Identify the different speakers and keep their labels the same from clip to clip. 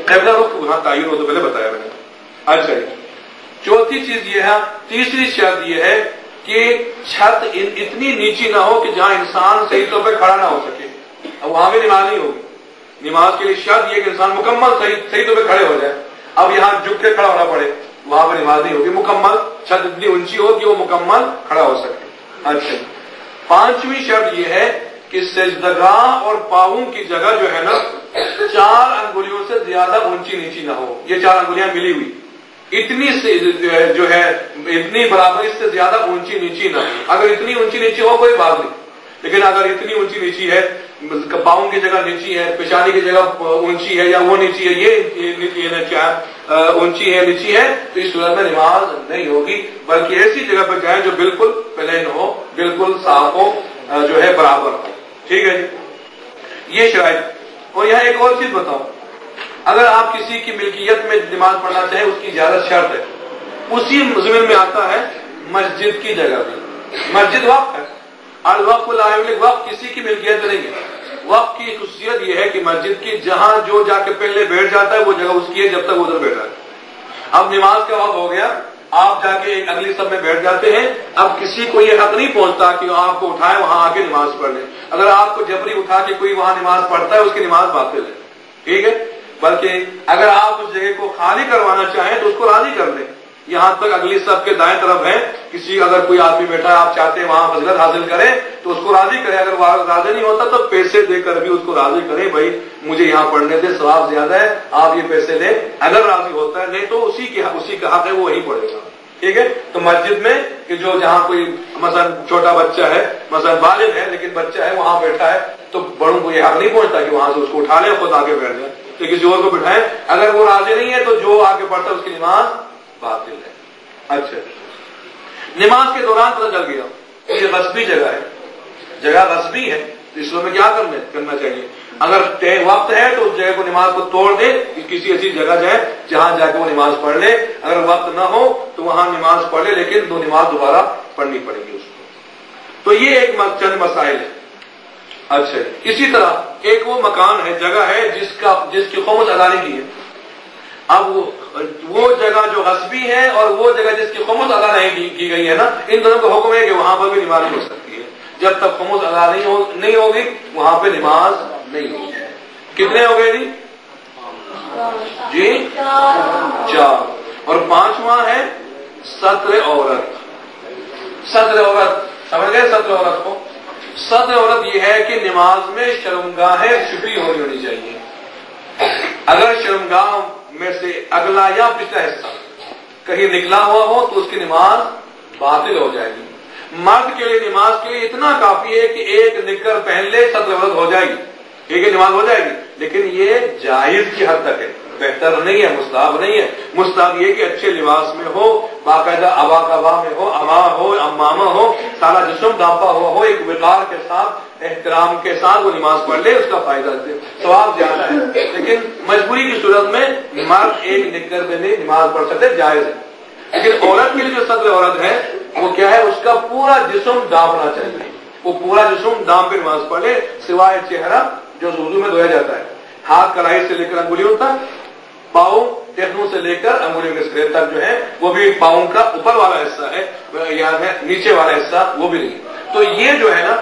Speaker 1: قبلہ رخ وہاں تعین ہو تو پہلے بتایا میں نے. اچھا چوتھی چیز یہ ہے، تیسری شرط یہ ہے کہ چھت اتنی نیچی نہ ہو کہ جہاں انسان صحیح طور پہ کھڑا نہ ہو سکے. اب وہاں بھی نماز نہیں ہوگی. نماز کے لیے شرط یہ کہ انسان مکمل صحیح طور پہ کھڑے ہو جائے. اب یہاں جھک کے کھڑا ہونا پڑے، وہاں پہ نماز نہیں ہوگی. مکمل چھت اتنی اونچی ہو کہ وہ مکمل کھڑا ہو سکے. اچھا پانچویں شرط یہ ہے کہ سجدگاہ اور پاؤں کی جگہ جو ہے نا 4 انگلیوں سے زیادہ اونچی نیچی نہ ہو. یہ 4 انگلیاں ملی ہوئی اتنی جو ہے اتنی برابر، اس سے زیادہ اونچی نیچی نہ ہو. اگر اتنی اونچی نیچی ہو کوئی بات نہیں، لیکن اگر اتنی اونچی نیچی ہے، پاؤں کی جگہ نیچی ہے، پیشانی کی جگہ اونچی ہے، یا وہ نیچی ہے، یہ کیا اونچی ہے نیچی ہے، تو اس صورت میں نماز نہیں ہوگی. بلکہ ایسی جگہ پر جائیں جو بالکل پلین ہو، بالکل صاف ہو، جو ہے برابر ہو. ٹھیک ہے جی، یہ شرائط. اور یہاں ایک اور چیز بتاؤں، اگر آپ کسی کی ملکیت میں نماز پڑھنا چاہیں اس کی اجازت شرط ہے. اسی ضمن میں آتا ہے مسجد کی جگہ بھی. مسجد وقف ہے، الوقف لا یملک، وقف کسی کی ملکیت نہیں ہے. وقف کی خصوصیت یہ ہے کہ مسجد کی جہاں جو جا کے پہلے بیٹھ جاتا ہے وہ جگہ اس کی ہے جب تک وہ ادھر بیٹھا ہے. اب نماز کا وقت ہو گیا، آپ جا کے ایک اگلی صف میں بیٹھ جاتے ہیں. اب کسی کو یہ حق نہیں پہنچتا کہ آپ کو اٹھائے وہاں آ کے نماز پڑھ لیں. اگر آپ کو جبری اٹھا کے کوئی وہاں نماز پڑھتا ہے اس کی نماز باطل ہے. ٹھیک ہے، بلکہ اگر آپ اس جگہ کو خالی کروانا چاہیں تو اس کو راضی کر لیں. یہاں تک اگلی صف کے دائیں طرف ہے، اگر کوئی آدمی بیٹھا ہے، آپ چاہتے ہیں وہاں فضیلت حاصل کریں تو اس کو راضی کریں. اگر وہ راضی نہیں ہوتا تو پیسے دے کر بھی اس کو راضی کریں، بھائی مجھے یہاں پڑھنے دے، ثواب زیادہ ہے، آپ یہ پیسے دیں. اگر راضی ہوتا ہے، نہیں تو اسی کا حق ہے، وہ وہی پڑھے گا. ٹھیک ہے، تو مسجد میں کہ جو جہاں کوئی مثلا چھوٹا بچہ ہے، مثلا بالغ ہے لیکن بچہ ہے، وہاں بیٹھا ہے، تو بڑوں کو یہ حق نہیں پہنچتا کہ وہاں سے اس کو اٹھا لیں، خود آگے بیٹھ جائیں. تو کسی اور کو بٹھائیں. اگر وہ راضی نہیں ہے تو جو آگے پڑھتا ہے اس کی نماز باطل ہے. اچھا نماز کے دوران پتہ چل گیا یہ غصبی جگہ ہے، جگہ غصبی ہے، تو اس میں کیا کرنا چاہیے؟ اگر وقت ہے تو اس جگہ کو نماز کو توڑ دے، کسی ایسی جگہ جائے جہاں جا کے وہ نماز پڑھ لے. اگر وقت نہ ہو تو وہاں نماز پڑھ لے، لیکن 2 نماز دوبارہ پڑھنی پڑے گی اس کو. تو یہ ایک چند مسائل ہے. اچھا اسی طرح ایک وہ مکان ہے، جگہ ہے جس کی خمس ادا نہیں کی ہے. اب وہ جگہ جو غصبی ہے اور وہ جگہ جس کی خمس ادا نہیں کی گئی ہے نا، ان دونوں کا حکم ہے کہ وہاں پر بھی نماز ہو سکتی ہے. جب تک خمس ادا نہیں ہوگی وہاں پہ نماز نہیں ہوگی. کتنے ہو گئے جی 4. اور 5واں ہے ستر عورت. ستر عورت سمجھ گئے؟ ستر عورت کو، ستر عورت یہ ہے کہ نماز میں شرمگاہیں چھپی ہونی چاہیے. اگر شرمگاہ میں سے اگلا یا پچھلا حصہ کہیں نکلا ہوا ہو تو اس کی نماز باطل ہو جائے گی. مرد کے لیے نماز کے لیے اتنا کافی ہے کہ ایک نکر پہن لے، ستر عورت ہو جائے گی، ایک نماز ہو جائے گی. لیکن یہ جائز کی حد تک ہے، بہتر نہیں ہے، مستحب نہیں ہے. مستحب یہ کہ اچھے لباس میں ہو، باقاعدہ ابا کبا میں ہو، اما ہو، امامہ ہو، سارا جسم ڈھانپا ہوا ہو، ایک وقار کے ساتھ، احترام کے ساتھ وہ نماز پڑھ لے، اس کا فائدہ دے، ثواب زیادہ ہے. لیکن مجبوری کی صورت میں مرد ایک نکر میں نہیں نماز پڑھ سکتے، جائز ہے. لیکن عورت کے لیے جو ستر عورت ہے وہ کیا ہے؟ اس کا پورا جسم ڈھانپنا چاہیے. وہ پورا جسم ڈھانپ کے نماز پڑھ لے، سوائے چہرہ جو وضو میں دھویا جاتا ہے. ہاتھ کلائی سے لے کر انگلیوں تک، پاؤں ٹخنوں سے لے کر انگلیوں کے سرے تک جو ہے وہ بھی پاؤں کا اوپر والا حصہ ہے، یاد ہے نیچے والا حصہ وہ بھی نہیں. تو یہ جو ہے نا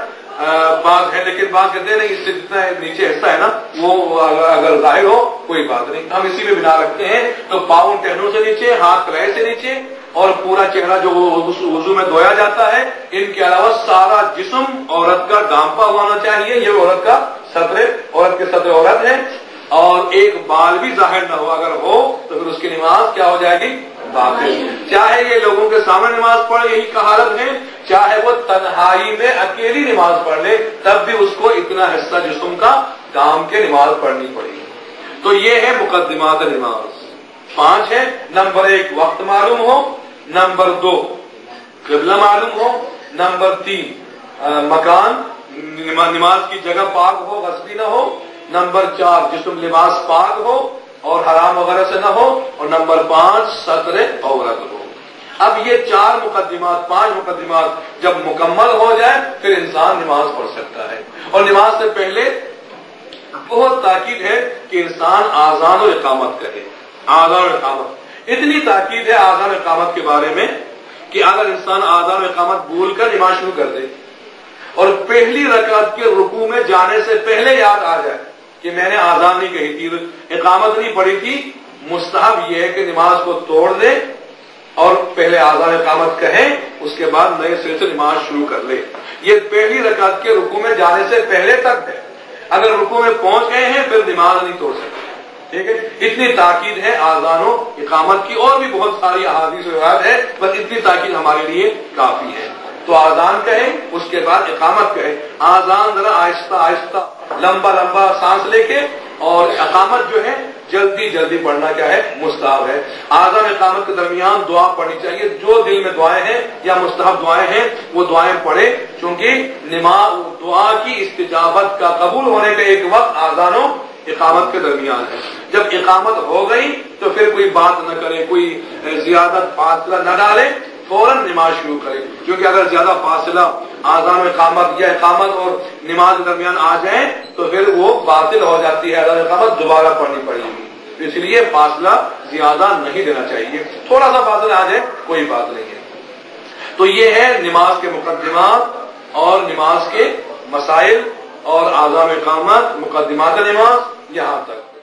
Speaker 1: بات ہے، لیکن بات کہتے ہیں نہیں، اس سے جتنا نیچے حصہ ہے نا وہ اگر ظاہر ہو کوئی بات نہیں، ہم اسی میں بنا رکھتے ہیں. تو پاؤں ٹہنوں سے نیچے، ہاتھ کلائی سے نیچے، اور پورا چہرہ جو وضو میں دھویا جاتا ہے. ان کے علاوہ سارا جسم عورت کا ڈھانپا ہونا چاہیے. یہ عورت کا ستر، عورت کے ستر عورت ہے. اور ایک بال بھی ظاہر نہ ہو، اگر ہو تو پھر اس کی نماز کیا ہو جائے گی؟ باطل. چاہے یہ لوگوں کے سامنے نماز پڑھے یہی کہالت ہے، چاہے وہ تنہائی میں اکیلی نماز پڑھ لے، تب بھی اس کو اتنا حصہ جسم کا ڈھانپ کے نماز پڑھنی پڑے گی. تو یہ ہے مقدمات نماز. 5 ہے. نمبر 1 وقت معلوم ہو، نمبر 2 قبلہ معلوم ہو، نمبر 3 مکان نماز کی جگہ پاک ہو، غصبی نہ ہو، نمبر 4 جسم لباس پاک ہو اور حرام وغیرہ سے نہ ہو، اور نمبر 5 ستر عورت ہو. اب یہ 4 مقدمات، 5 مقدمات جب مکمل ہو جائے پھر انسان نماز پڑھ سکتا ہے. اور نماز سے پہلے بہت تاکید ہے کہ انسان آذان و اقامت کرے. آذان و اقامت، اتنی تاکید ہے آذان و اقامت کے بارے میں کہ اگر انسان آذان و اقامت بھول کر نماز شروع کر دے اور پہلی رکعت کے رکوع میں جانے سے پہلے یاد آ جائے کہ میں نے آذان نہیں کہی تھی، اقامت نہیں پڑھی تھی، مستحب یہ ہے کہ نماز کو توڑ دے اور پہلے آذان اقامت کہے، اس کے بعد نئے سرے سے نماز شروع کر لے. یہ پہلی رکعت کے رکوع میں جانے سے پہلے تک ہے. اگر رکوع میں پہنچ گئے ہیں پھر نماز نہیں توڑ سکتے. ٹھیک ہے، اتنی تاکید ہے آذان و اقامت کی. اور بھی بہت ساری احادیث و روایات ہے، بس اتنی تاکید ہمارے لیے کافی ہے. تو آذان کہیں، اس کے بعد اقامت کہیں. آذان ذرا آہستہ آہستہ لمبا لمبا سانس لے کے، اور اقامت جو ہے جلدی جلدی پڑھنا کیا ہے؟ مستحب ہے. آذان اقامت کے درمیان دعا پڑھنی چاہیے. جو دل میں دعائیں ہیں یا مستحب دعائیں ہیں وہ دعائیں پڑھے، چونکہ نماز دعا کی استجابت کا قبول ہونے کا ایک وقت آذان و اقامت کے درمیان ہے. جب اقامت ہو گئی تو پھر کوئی بات نہ کرے، کوئی زیادہ فاصلہ نہ ڈالے، فوراً نماز شروع کرے. کیونکہ اگر زیادہ فاصلہ آذان و اقامت یا اقامت اور نماز کے درمیان آ جائیں تو پھر وہ باطل ہو جاتی ہے. آذان و اقامت دوبارہ پڑھنی پڑے گی. اس لیے فاصلہ زیادہ نہیں دینا چاہیے. تھوڑا سا فاصلہ آ جائے کوئی بات نہیں ہے. تو یہ ہے نماز کے مقدمات اور نماز کے مسائل اور آذان و اقامت، مقدمات نماز، یہاں تک.